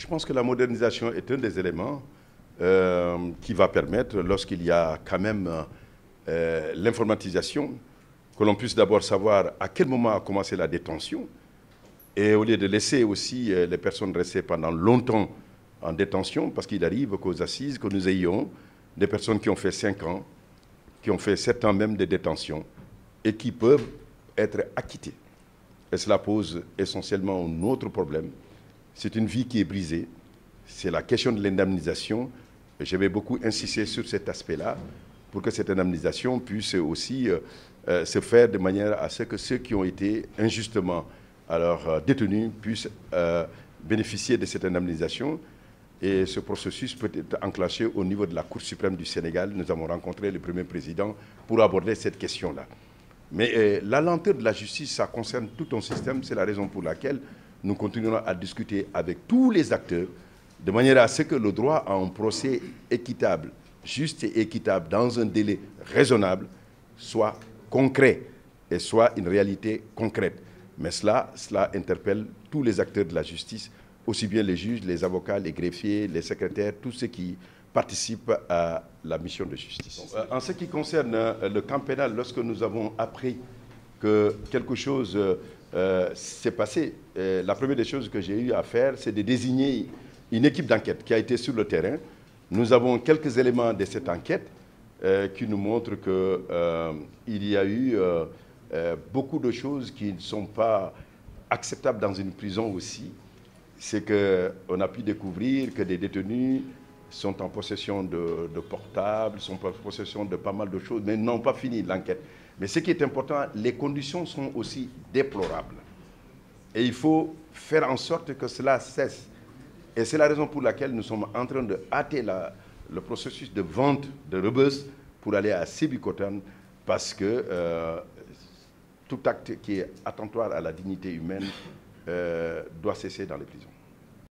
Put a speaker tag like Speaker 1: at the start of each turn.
Speaker 1: Je pense que la modernisation est un des éléments qui va permettre, lorsqu'il y a quand même l'informatisation, que l'on puisse d'abord savoir à quel moment a commencé la détention, et au lieu de laisser aussi les personnes rester pendant longtemps en détention, parce qu'il arrive qu'aux assises, que nous ayons des personnes qui ont fait 5 ans, qui ont fait 7 ans même de détention, et qui peuvent être acquittées. Et cela pose essentiellement un autre problème. C'est une vie qui est brisée. C'est la question de l'indemnisation. Je vais beaucoup insister sur cet aspect-là pour que cette indemnisation puisse aussi se faire de manière à ce que ceux qui ont été injustement détenus puissent bénéficier de cette indemnisation. Et ce processus peut être enclenché au niveau de la Cour suprême du Sénégal. Nous avons rencontré le Premier président pour aborder cette question-là. Mais la lenteur de la justice, ça concerne tout un système. C'est la raison pour laquelle nous continuerons à discuter avec tous les acteurs de manière à ce que le droit à un procès équitable, juste et équitable, dans un délai raisonnable, soit concret et soit une réalité concrète. Mais cela interpelle tous les acteurs de la justice, aussi bien les juges, les avocats, les greffiers, les secrétaires, tous ceux qui participent à la mission de justice. En ce qui concerne le camp pénal, lorsque nous avons appris que quelque chose s'est passé, la première des choses que j'ai eu à faire, c'est de désigner une équipe d'enquête qui a été sur le terrain. Nous avons quelques éléments de cette enquête qui nous montrent qu'il y a eu beaucoup de choses qui ne sont pas acceptables dans une prison aussi. C'est qu'on a pu découvrir que des détenus sont en possession de portables, sont en possession de pas mal de choses, mais n'ont pas fini l'enquête. Mais ce qui est important, les conditions sont aussi déplorables. Et il faut faire en sorte que cela cesse. Et c'est la raison pour laquelle nous sommes en train de hâter le processus de vente de Rebeuss pour aller à Sébikotane, parce que tout acte qui est attentoire à la dignité humaine doit cesser dans les prisons.